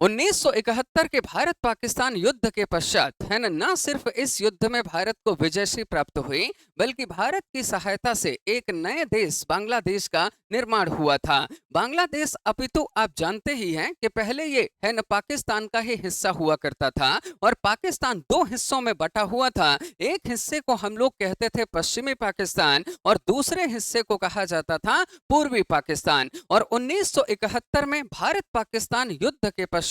1971 के भारत पाकिस्तान युद्ध के पश्चात है न सिर्फ इस युद्ध में भारत को विजयश्री प्राप्त हुई, बल्कि भारत की सहायता से एक नए देश बांग्लादेश का निर्माण हुआ था। बांग्लादेश अपितु आप जानते ही हैं कि पहले ये है न पाकिस्तान का ही हिस्सा हुआ करता था और पाकिस्तान दो हिस्सों में बटा हुआ था। एक हिस्से को हम लोग कहते थे पश्चिमी पाकिस्तान और दूसरे हिस्से को कहा जाता था पूर्वी पाकिस्तान। और 1971 में भारत पाकिस्तान युद्ध के पश्चात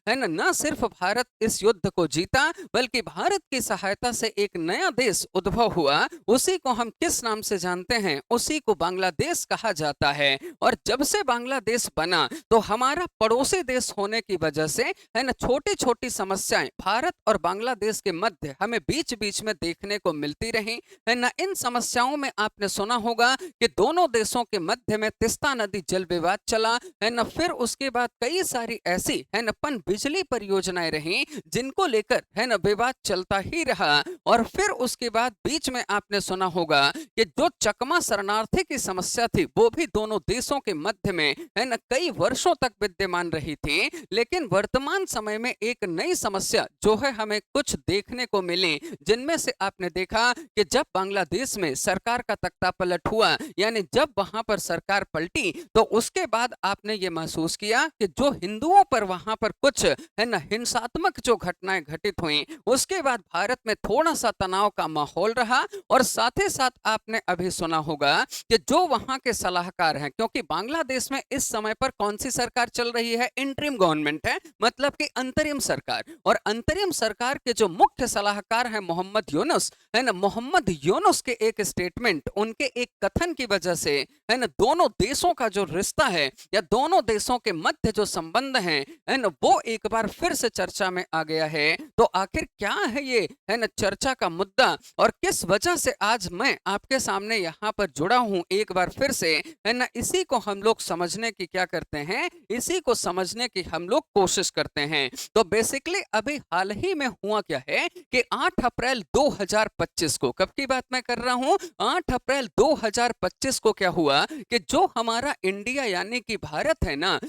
है न सिर्फ भारत इस युद्ध को जीता, बल्कि भारत की सहायता से एक नया देश उद्भव हुआ। उसी को हम किस नाम से जानते हैं? उसी को बांग्लादेश कहा जाता है। और जब से बांग्लादेश बना तो हमारा पड़ोसी देश होने की वजह से है न छोटी छोटी समस्याएं भारत और बांग्लादेश के मध्य हमें बीच बीच में देखने को मिलती रही है न। इन समस्याओं में आपने सुना होगा कि दोनों देशों के मध्य में तिस्ता नदी जल विवाद चला है न। फिर उसके बाद कई सारी ऐसी है न पन बिजली परियोजनाएं रही जिनको लेकर है न विवाद चलता ही रहा। और फिर उसके बाद बीच में आपने सुना होगा कि जो चकमा शरणार्थी की समस्या थी वो भी दोनों देशों के मध्य में है न कई वर्षों तक विद्यमान रही थी। लेकिन वर्तमान समय में एक नई समस्या जो है हमें कुछ देखने को मिली, जिनमें से आपने देखा कि जब बांग्लादेश में सरकार का तख्ता पलट हुआ, यानी जब वहां पर सरकार पलटी, तो उसके बाद आपने ये महसूस किया कि जो हिंदुओं पर वहां पर कुछ है न हिंसात्मक जो घटनाएं घटित हुई, उसके बाद भारत में थोड़ा सा तनाव का माहौल रहा। और साथ ही साथ आपने अभी सुना होगा कि जो वहां के सलाहकार हैं, क्योंकि बांग्लादेश में इस समय पर कौन सी सरकार चल रही है? इंटरिम गवर्नमेंट है, मतलब कि अंतरिम सरकार। और अंतरिम सरकार के जो मुख्य सलाहकार हैं मोहम्मद यूनुस है ना, मोहम्मद यूनुस के एक स्टेटमेंट, उनके एक कथन की वजह से है ना दोनों देशों का जो रिश्ता है या दोनों देशों के मध्य जो संबंध है ना, वो एक बार फिर से चर्चा में आ गया है। तो आखिर क्या है ये है ना चर्चा का मुद्दा, और किस वजह से आज मैं आपके सामने यहाँ पर जुड़ा हूं एक बार फिर से है ना, इसी को हम लोग समझने की क्या करते हैं, इसी को समझने की हम लोग कोशिश करते हैं। तो बेसिकली अभी हाल ही में हुआ क्या है कि 8 अप्रैल 2025 को, कब की बात मैं कर रहा हूं, 8 अप्रैल 2025 को क्या हुआ कि जो हमारा इंडिया यानी कि भारत है ना,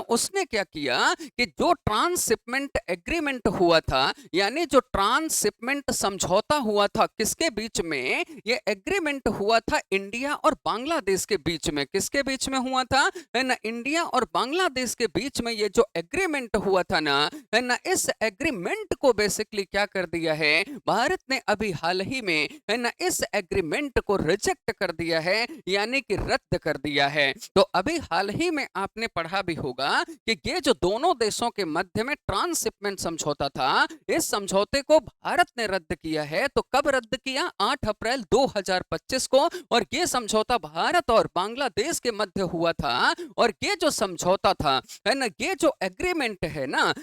उसने क्या किया कि जो ट्रांसशिपमेंट एग्रीमेंट हुआ था, यानी जो ट्रांसशिपमेंट समझौता हुआ था, किसके बीच में ये एग्रीमेंट हुआ था? इंडिया और बांग्लादेश के बीच में। किसके बीच में हुआ था? है ना, इंडिया और बांग्लादेश के बीच में ये जो एग्रीमेंट हुआ था ना, है ना, इस एग्रीमेंट को बेसिकली क्या कर दिया है भारत ने अभी हाल ही में, है ना, इस एग्रीमेंट को रिजेक्ट कर दिया है, यानी कि रद्द कर दिया है। तो अभी हाल ही में आपने पढ़ा भी होगा कि ये जो दोनों देशों के मध्य में ट्रांसशिपमेंट समझौता था, इस समझौते को भारत ने रद्द किया है। तो कब रद्द किया? 8 अप्रैल 2025 को। और ये समझौता भारत और बांग्लादेश के मध्य हुआ था। और ये जो समझौता था है ना, ये जो एग्रीमेंट है ना,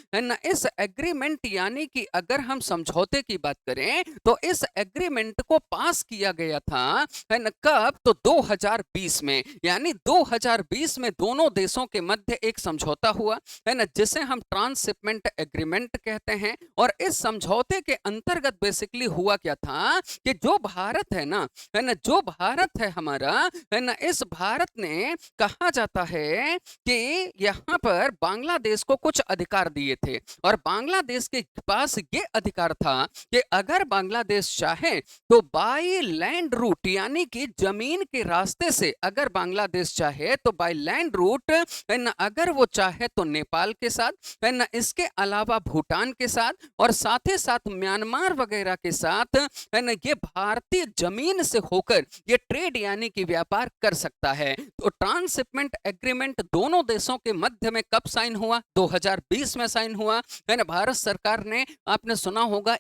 इस एग्रीमेंट यानी कि अगर हम समझौते की बात करें तो इस एग्रीमेंट को पास किया गया था है ना, कब? तो 2020 में, यानी 2020 में दोनों देशों के मध्य एक समझौता हुआ है ना, जिसे हम ट्रांसशिपमेंट एग्रीमेंट कहते हैं। और इस समझौते के अंतर्गत बेसिकली हुआ क्या था कि जो भारत है ना, जो भारत है हमारा है ना, इस भारत ने कहा जाता है कि यहाँ पर बांग्लादेश को कुछ अधिकार दिए थे। और बांग्लादेश के पास ये अधिकार था कि अगर बांग्लादेश चाहे तो बाय लैंड रूट, यानी कि जमीन के रास्ते से अगर बांग्लादेश चाहे तो बाय लैंड रूट है ना, अगर वो चाहे तो नेपाल के साथ है ना, इसके अलावा भूटान के साथ और साथ ही साथ म्यांमार वगैरह के साथ है ना, ये भारतीय जमीन से होकर ये ट्रेड यानी कि व्यापार कर सकता है। तो ट्रांसशिपमेंट एग्रीमेंट दोनों देशों के मध्य में कब साइन हुआ? 2020 में साइन हुआ है ना। भारत सरकार ने, आपने सुना होगा,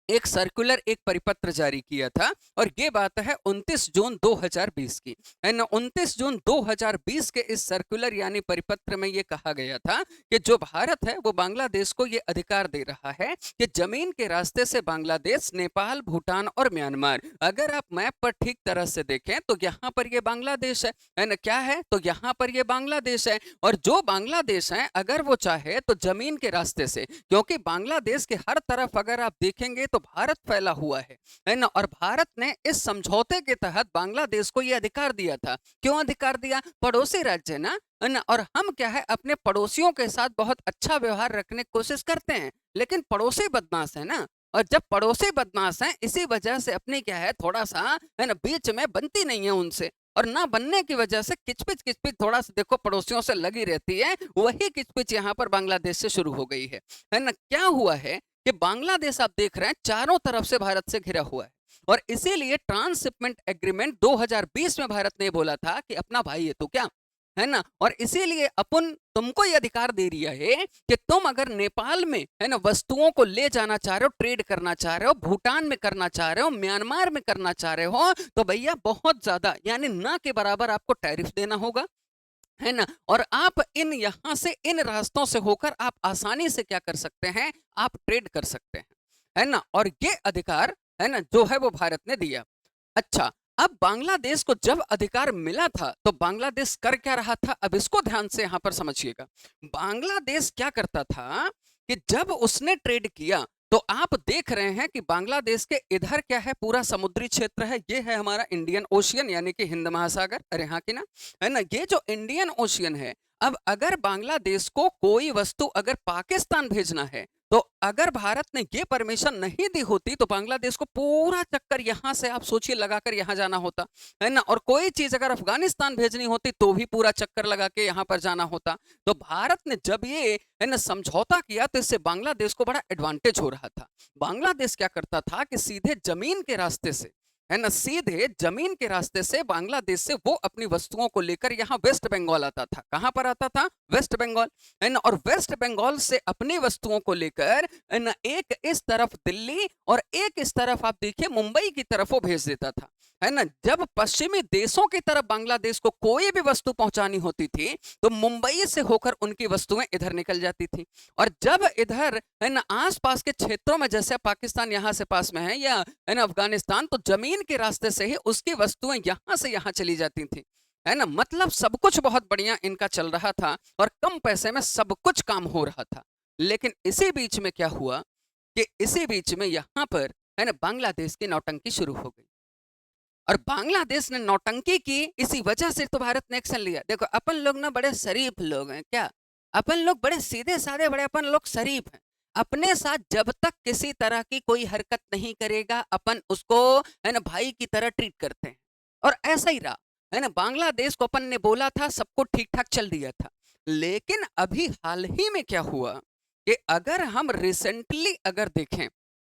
एक परिपत्र जारी किया था। और ये बात है 29 जून 2020 की है ना। 29 जून 2020 के इस सर्कुलर यानी परिपत्र में ये कहा गया था कि जो भारत है वो बांग्लादेश को ये अधिकार दे रहा है कि जमीन के रास्ते से बांग्लादेश, नेपाल, भूटान और म्यांमार, अगर आप मैप पर ठीक तरह से देखें तो यहाँ पर ये बांग्लादेश है ना, क्या है? तो यहाँ पर ये बांग्लादेश है। और जो बांग्लादेश है अगर वो चाहे तो जमीन के रास्ते से, क्योंकि बांग्लादेश के हर तरफ अगर आप देखेंगे तो भारत फैला हुआ है ना। और भारत ने इस समझौते के तहत बांग्लादेश को यह अधिकार दिया था। क्यों अधिकार दिया? पड़ोसी राज्य है ना, और हम क्या है अपने पड़ोसियों के साथ बहुत अच्छा व्यवहार रखने की कोशिश करते हैं, लेकिन पड़ोसी बदमाश है ना। और जब पड़ोसी बदमाश हैं, इसी वजह से अपनी क्या है थोड़ा सा है ना बीच में बनती नहीं है उनसे, और ना बनने की वजह से किचपिच किचपिच थोड़ा सा देखो पड़ोसियों से लगी रहती है। वही किचपिच यहाँ पर बांग्लादेश से शुरू हो गई है ना। क्या हुआ है कि बांग्लादेश आप देख रहे हैं चारों तरफ से भारत से घिरा हुआ है, और इसीलिए ट्रांसशिपमेंट एग्रीमेंट 2020 में भारत ने बोला था कि अपना भाई है तो क्या, है ना। और इसीलिए अपन तुमको ये अधिकार दे दिया है कि तुम अगर नेपाल में है ना वस्तुओं को ले जाना चाह रहे हो, ट्रेड करना चाह रहे हो, भूटान में करना चाह रहे हो, म्यांमार में करना चाह रहे हो, तो भैया बहुत ज्यादा यानी ना के बराबर आपको टैरिफ देना होगा, है ना। और आप इन यहां से इन रास्तों से होकर आप आसानी से क्या कर सकते हैं, आप ट्रेड कर सकते हैं, है ना। और ये अधिकार है ना जो है वो भारत ने दिया। अच्छा, अब बांग्लादेश को जब अधिकार मिला था तो बांग्लादेश कर क्या रहा था, अब इसको ध्यान से यहां पर समझिएगा। बांग्लादेश क्या करता था कि जब उसने ट्रेड किया तो आप देख रहे हैं कि बांग्लादेश के इधर क्या है पूरा समुद्री क्षेत्र है, ये है हमारा इंडियन ओशियन यानी कि हिंद महासागर, अरे हाँ कि ना, है ना। ये जो इंडियन ओशियन है, अब अगर बांग्लादेश को कोई वस्तु अगर पाकिस्तान भेजना है, तो अगर भारत ने ये परमिशन नहीं दी होती तो बांग्लादेश को पूरा चक्कर यहां से आप सोचिए लगाकर यहां जाना होता, है ना। और कोई चीज अगर अफगानिस्तान भेजनी होती तो भी पूरा चक्कर लगा के यहां पर जाना होता। तो भारत ने जब ये है ना समझौता किया तो इससे बांग्लादेश को बड़ा एडवांटेज हो रहा था। बांग्लादेश क्या करता था कि सीधे जमीन के रास्ते से, है ना, सीधे जमीन के रास्ते से बांग्लादेश से वो अपनी वस्तुओं को लेकर यहाँ वेस्ट बंगाल आता था। कहां पर आता था? वेस्ट बंगाल, है ना। और वेस्ट बंगाल से अपनी वस्तुओं को लेकर है ना एक इस तरफ दिल्ली और एक इस तरफ आप देखिए मुंबई की तरफ वो भेज देता था, है ना। जब पश्चिमी देशों की तरफ बांग्लादेश को कोई भी वस्तु पहुंचानी होती थी तो मुंबई से होकर उनकी वस्तुएं इधर निकल जाती थी। और जब इधर है ना आसपास के क्षेत्रों में जैसे पाकिस्तान यहां से पास में है या है ना अफगानिस्तान, तो जमीन के रास्ते से ही उसकी वस्तुएं यहां से यहां चली जाती थी, है ना। मतलब सब कुछ बहुत बढ़िया इनका चल रहा था और कम पैसे में सब कुछ काम हो रहा था। लेकिन इसी बीच में क्या हुआ कि इसी बीच में यहां पर है ना बांग्लादेश की नौटंकी शुरू हो गई। और बांग्लादेश ने नौटंकी की इसी वजह से तो भारत ने एक्शन लिया। देखो अपन लोग ना बड़े शरीफ लोग हैं क्या, अपन लोग बड़े सीधे साधे बड़े अपन लोग शरीफ हैं। अपने साथ जब तक किसी तरह की कोई हरकत नहीं करेगा अपन उसको है ना भाई की तरह ट्रीट करते हैं, और ऐसा ही रहा, है ना। बांग्लादेश को अपन ने बोला था सबको ठीक ठाक चल दिया था। लेकिन अभी हाल ही में क्या हुआ कि अगर हम रिसेंटली अगर देखें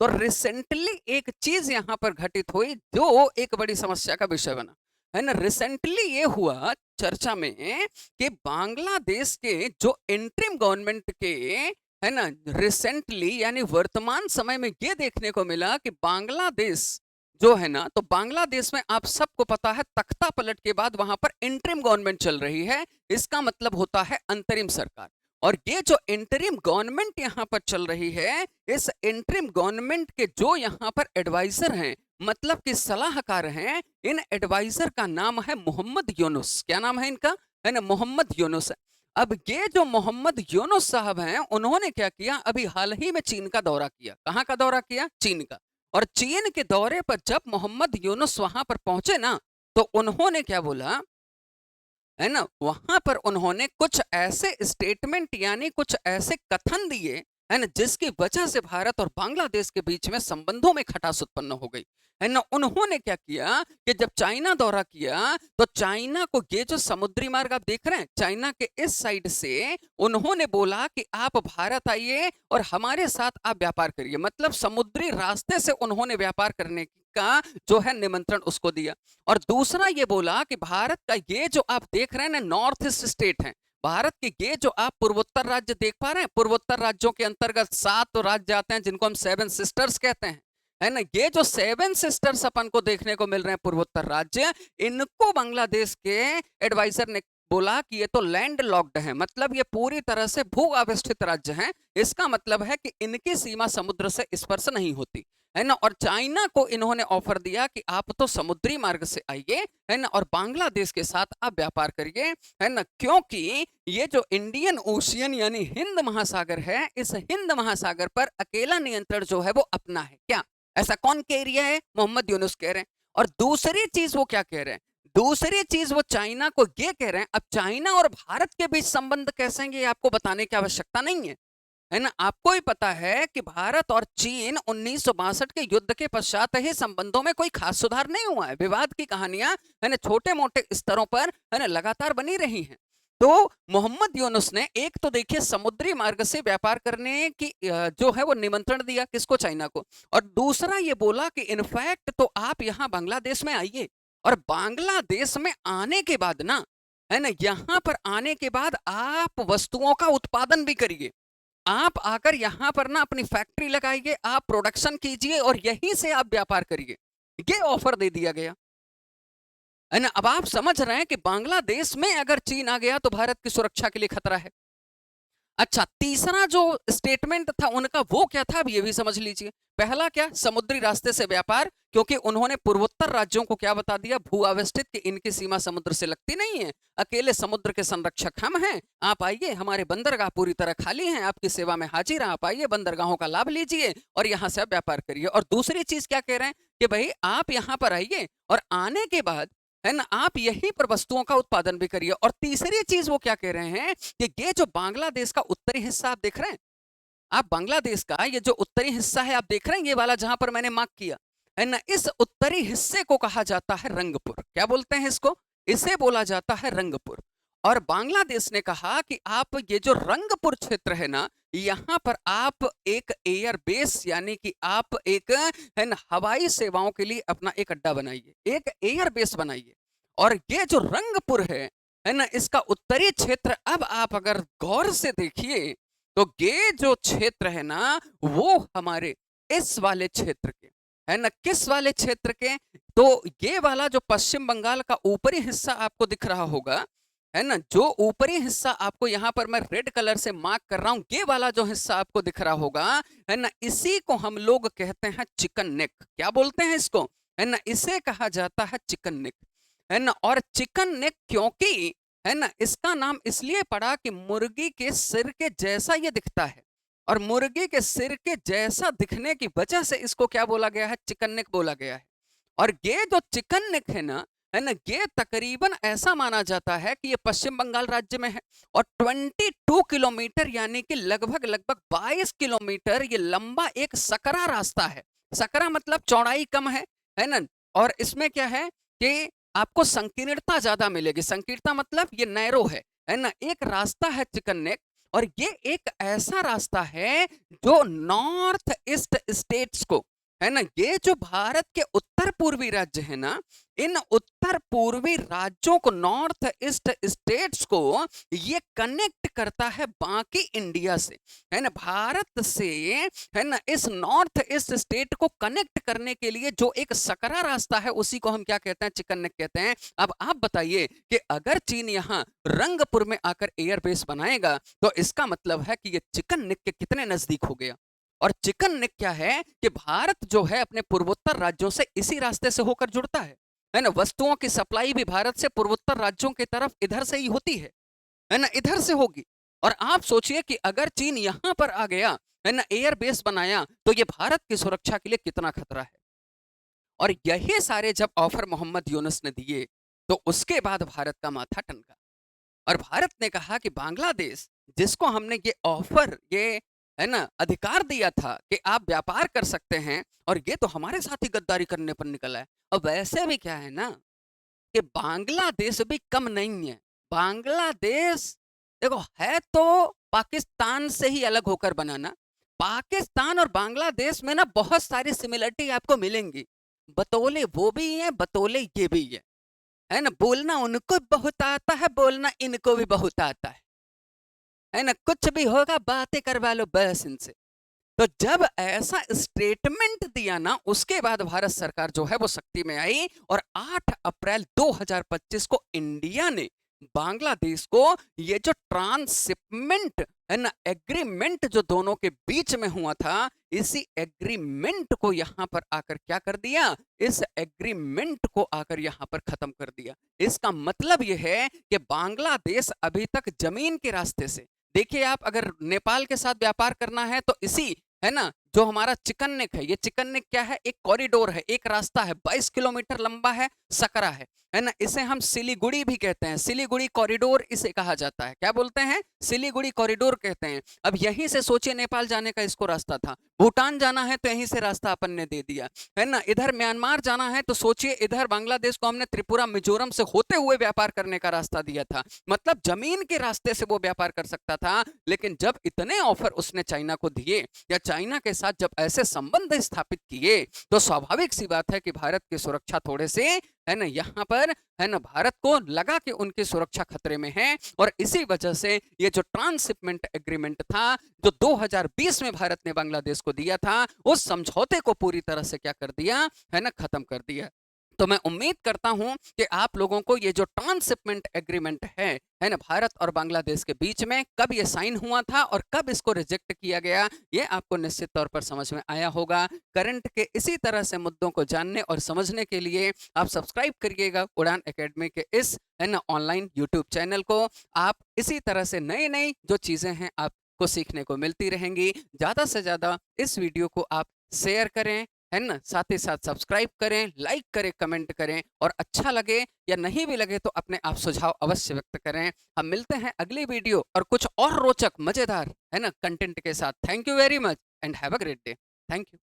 तो रिसेंटली एक चीज यहां पर घटित हुई जो एक बड़ी समस्या का विषय बना, है ना। रिसेंटली ये हुआ चर्चा में कि बांग्लादेश के जो इंटरिम गवर्नमेंट के है ना रिसेंटली यानी वर्तमान समय में ये देखने को मिला कि बांग्लादेश जो है ना, तो बांग्लादेश में आप सबको पता है तख्ता पलट के बाद वहां पर इंटरिम गवर्नमेंट चल रही है। इसका मतलब होता है अंतरिम सरकार। और ये जो इंटरिम गवर्नमेंट यहां पर चल रही है, इस इंटरिम गवर्नमेंट के जो यहां पर एडवाइजर हैं, मतलब कि सलाहकार हैं, इन एडवाइजर का नाम है मोहम्मद यूनुस। क्या नाम है इनका? है ना मोहम्मद यूनुस। अब ये जो मोहम्मद यूनुस साहब हैं, उन्होंने क्या किया, अभी हाल ही में चीन का दौरा किया। कहां का दौरा किया? चीन का। और चीन के दौरे पर जब मोहम्मद यूनुस वहां पर पहुंचे ना, तो उन्होंने क्या बोला, है ना, वहां पर उन्होंने कुछ ऐसे स्टेटमेंट यानी कुछ ऐसे कथन दिए, है ना, जिसकी वजह से भारत और बांग्लादेश के बीच में संबंधों में खटास उत्पन्न हो गई, है ना। उन्होंने क्या किया कि जब चाइना दौरा किया तो चाइना को ये जो समुद्री मार्ग आप देख रहे हैं चाइना के इस साइड से, उन्होंने बोला कि आप भारत आइए और हमारे साथ आप व्यापार करिए। मतलब समुद्री रास्ते से उन्होंने व्यापार करने का जो है निमंत्रण उसको दिया। और दूसरा ये बोला कि भारत का ये जो आप देख रहे हैं ना नॉर्थ ईस्ट स्टेट है, भारत के ये जो आप पूर्वोत्तर राज्य देख पा रहे हैं, पूर्वोत्तर राज्यों के अंतर्गत 7 राज्य आते हैं जिनको हम 7 सिस्टर्स कहते हैं, है ना। ये जो 7 सिस्टर्स अपन को देखने को मिल रहे हैं पूर्वोत्तर राज्य, इनको बांग्लादेश के एडवाइजर ने बोला कि ये तो लैंड लॉक्ड है, मतलब ये पूरी तरह से भू आविष्ठित राज्य हैं। इसका मतलब है कि इनकी सीमा समुद्र से स्पर्श नहीं होती, है ना। और चाइना को इन्होंने ऑफर दिया कि आप तो समुद्री मार्ग से आइए, है ना, और बांग्लादेश के साथ आप व्यापार करिए, है ना, क्योंकि ये जो इंडियन ओशियन यानी हिंद महासागर है, इस हिंद महासागर पर अकेला नियंत्रण जो है वो अपना है। क्या ऐसा कौन कह रहा है? मोहम्मद यूनुस कह रहे हैं। और दूसरी चीज वो क्या कह रहे हैं? दूसरी चीज वो चाइना को ये कह रहे हैं, अब चाइना और भारत के बीच संबंध कैसे हैं ये आपको बताने की आवश्यकता नहीं है ना। आपको ही पता है कि भारत और चीन 1962 के युद्ध के पश्चात ही संबंधों में कोई खास सुधार नहीं हुआ है। विवाद की कहानियां, है ना, छोटे मोटे स्तरों पर, है ना, लगातार बनी रही हैं। तो मोहम्मद यूनुस ने एक तो देखिए समुद्री मार्ग से व्यापार करने की जो है वो निमंत्रण दिया, किसको? चाइना को। और दूसरा ये बोला कि इनफैक्ट तो आप यहाँ बांग्लादेश में आइए, और बांग्लादेश में आने के बाद ना, है ना, यहां पर आने के बाद आप वस्तुओं का उत्पादन भी करिए। आप आकर यहां पर ना अपनी फैक्ट्री लगाइए, आप प्रोडक्शन कीजिए और यहीं से आप व्यापार करिए। ये ऑफर दे दिया गया, है ना। अब आप समझ रहे हैं कि बांग्लादेश में अगर चीन आ गया तो भारत की सुरक्षा के लिए खतरा है। अच्छा, तीसरा जो स्टेटमेंट था उनका वो क्या था, अब ये भी समझ लीजिए। पहला क्या? समुद्री रास्ते से व्यापार, क्योंकि उन्होंने पूर्वोत्तर राज्यों को क्या बता दिया? भू अवस्थित, कि इनकी सीमा समुद्र से लगती नहीं है, अकेले समुद्र के संरक्षक हम हैं। आप आइए, हमारे बंदरगाह पूरी तरह खाली हैं, आपकी सेवा में हाजिर हैं, आप आइए, बंदरगाहों का लाभ लीजिए और यहां से आप व्यापार करिए। और दूसरी चीज क्या कह रहे हैं कि भाई आप यहां पर आइए और आने के बाद, है ना, आप यहीं पर वस्तुओं का उत्पादन भी करिए। और तीसरी चीज वो क्या कह रहे हैं कि ये जो बांग्लादेश का उत्तरी हिस्सा आप देख रहे हैं, आप बांग्लादेश का ये जो उत्तरी हिस्सा है आप देख रहे हैं, ये वाला जहां पर मैंने मार्क किया, है ना, इस उत्तरी हिस्से को कहा जाता है रंगपुर। क्या बोलते हैं इसको? इसे बोला जाता है रंगपुर। और बांग्लादेश ने कहा कि आप ये जो रंगपुर क्षेत्र है ना, यहां पर आप एक एयर बेस यानी कि आप एक, है ना, हवाई सेवाओं के लिए अपना एक अड्डा बनाइए, एक एयर बेस बनाइए। और ये जो रंगपुर है ना, इसका उत्तरी क्षेत्र, अब आप अगर गौर से देखिए तो ये जो क्षेत्र है ना, वो हमारे इस वाले क्षेत्र के, है ना, किस वाले क्षेत्र के? तो ये वाला जो पश्चिम बंगाल का ऊपरी हिस्सा आपको दिख रहा होगा, है ना, जो ऊपरी हिस्सा आपको यहाँ पर मैं रेड कलर से मार्क कर रहा हूं, ये वाला जो हिस्सा आपको दिख रहा होगा, है ना, इसी को हम लोग कहते हैं चिकन नेक। क्या बोलते हैं इसको? है ना, इसे कहा जाता है चिकन नेक, है ना। और चिकन नेक क्योंकि, है ना, इसका नाम इसलिए पड़ा कि मुर्गी के सिर के जैसा ये दिखता है, और मुर्गी के सिर के जैसा दिखने की वजह से इसको क्या बोला गया है? चिकन नेक बोला गया है। और ये जो चिकन नेक है ना, ये तकरीबन ऐसा माना जाता है कि ये पश्चिम बंगाल राज्य में है, और 22 किलोमीटर यानी कि लगभग लगभग 22 किलोमीटर ये लंबा एक सकरा रास्ता है। सकरा मतलब चौड़ाई कम है ना। और इसमें क्या है कि आपको संकीर्णता ज्यादा मिलेगी। संकीर्णता मतलब ये नैरो है ना। एक रास्ता है चिकन नेक, और ये एक ऐसा रास्ता है जो नॉर्थ ईस्ट स्टेट्स को, है ना, ये जो भारत के उत्तर पूर्वी राज्य है ना, इन उत्तर पूर्वी राज्यों को, नॉर्थ ईस्ट स्टेट्स को ये कनेक्ट करता है बाकी इंडिया से, है ना, भारत से, है ना। इस नॉर्थ ईस्ट स्टेट को कनेक्ट करने के लिए जो एक सकरा रास्ता है उसी को हम क्या कहते हैं? चिकन नेक कहते हैं। अब आप बताइए कि अगर चीन यहाँ रंगपुर में आकर एयरबेस बनाएगा तो इसका मतलब है कि ये चिकन नेक के कितने नजदीक हो गया। और चिकन नेक क्या है कि भारत जो है अपने पूर्वोत्तर राज्यों से इसी रास्ते से होकर जुड़ता है ना। वस्तुओं की सप्लाई भी भारत से पूर्वोत्तर राज्यों की तरफ इधर से ही होती है ना, इधर से होगी। और आप सोचिए कि अगर चीन यहां पर आ गया, है ना, एयर बेस बनाया, तो ये भारत की सुरक्षा के लिए कितना खतरा है। और यही सारे जब ऑफर मोहम्मद यूनुस ने दिए तो उसके बाद भारत का माथा ठनका, और भारत ने कहा कि बांग्लादेश, जिसको हमने ये ऑफर, ये, है ना, अधिकार दिया था कि आप व्यापार कर सकते हैं, और ये तो हमारे साथ ही गद्दारी करने पर निकला है। और वैसे भी क्या है ना कि बांग्लादेश भी कम नहीं है। बांग्लादेश देखो है तो पाकिस्तान से ही अलग होकर बनाना। पाकिस्तान और बांग्लादेश में ना बहुत सारी सिमिलरिटी आपको मिलेंगी। बतौले वो भी है, बतौले ये भी है ना। बोलना उनको बहुत आता है, बोलना इनको भी बहुत आता है ना। कुछ भी होगा बातें करवा लो बस इनसे। तो जब ऐसा स्टेटमेंट दिया ना, उसके बाद भारत सरकार जो है वो सख्ती में आई, और 8 अप्रैल 2025 को इंडिया ने बांग्लादेश को ये जो ट्रांसशिपमेंट है ना एग्रीमेंट जो दोनों के बीच में हुआ था, इसी एग्रीमेंट को यहां पर आकर क्या कर दिया, इस एग्रीमेंट को आकर यहां पर खत्म कर दिया। इसका मतलब यह है कि बांग्लादेश अभी तक जमीन के रास्ते से, देखिए आप अगर नेपाल के साथ व्यापार करना है तो इसी, है ना, जो हमारा चिकन नेक है, ये चिकन नेक क्या है, एक कॉरिडोर है, एक रास्ता है, 22 किलोमीटर लंबा है, सकरा है ना, इसे हम सिलीगुड़ी भी कहते हैं, सिलीगुड़ी कॉरिडोर इसे कहा जाता है। क्या बोलते हैं, सिलीगुड़ी कॉरिडोर कहते हैं। अब यहीं से सोचिए नेपाल जाने का इसको रास्ता था, भूटान जाना है तो यहीं से रास्ता अपन ने दे दिया, है ना, इधर म्यांमार जाना है तो सोचिए इधर बांग्लादेश को हमने त्रिपुरा मिजोरम से होते हुए व्यापार करने का रास्ता दिया था। मतलब जमीन के रास्ते से वो व्यापार कर सकता था। लेकिन जब इतने ऑफर उसने चाइना को दिए या चाइना के साथ जब ऐसे संबंध स्थापित किए, तो स्वाभाविक सी बात है कि भारत की सुरक्षा थोड़े से, है ना, यहाँ पर, है ना, भारत को लगा कि उनकी सुरक्षा खतरे में है। और इसी वजह से ये जो ट्रांसशिपमेंट एग्रीमेंट था जो 2020 में भारत ने बांग्लादेश को दिया था, उस समझौते को पूरी तरह से क्या कर दिया, है ना, खत्म कर दिया। तो मैं उम्मीद करता हूं कि आप लोगों को ये जो ट्रांसशिपमेंट एग्रीमेंट है ना, भारत और बांग्लादेश के बीच में कब ये साइन हुआ था और कब इसको रिजेक्ट किया गया, ये आपको निश्चित तौर पर समझ में आया होगा। करंट के इसी तरह से मुद्दों को जानने और समझने के लिए आप सब्सक्राइब करिएगा उड़ान एकेडमी के इस, है ना, ऑनलाइन यूट्यूब चैनल को। आप इसी तरह से नई नई जो चीजें हैं आपको सीखने को मिलती रहेंगी। ज्यादा से ज्यादा इस वीडियो को आप शेयर करें, है ना, साथ ही साथ सब्सक्राइब करें, लाइक करें, कमेंट करें, और अच्छा लगे या नहीं भी लगे तो अपने आप सुझाव अवश्य व्यक्त करें। हम मिलते हैं अगली वीडियो और कुछ और रोचक मजेदार, है ना, कंटेंट के साथ। Thank you very much and have a great day. Thank you.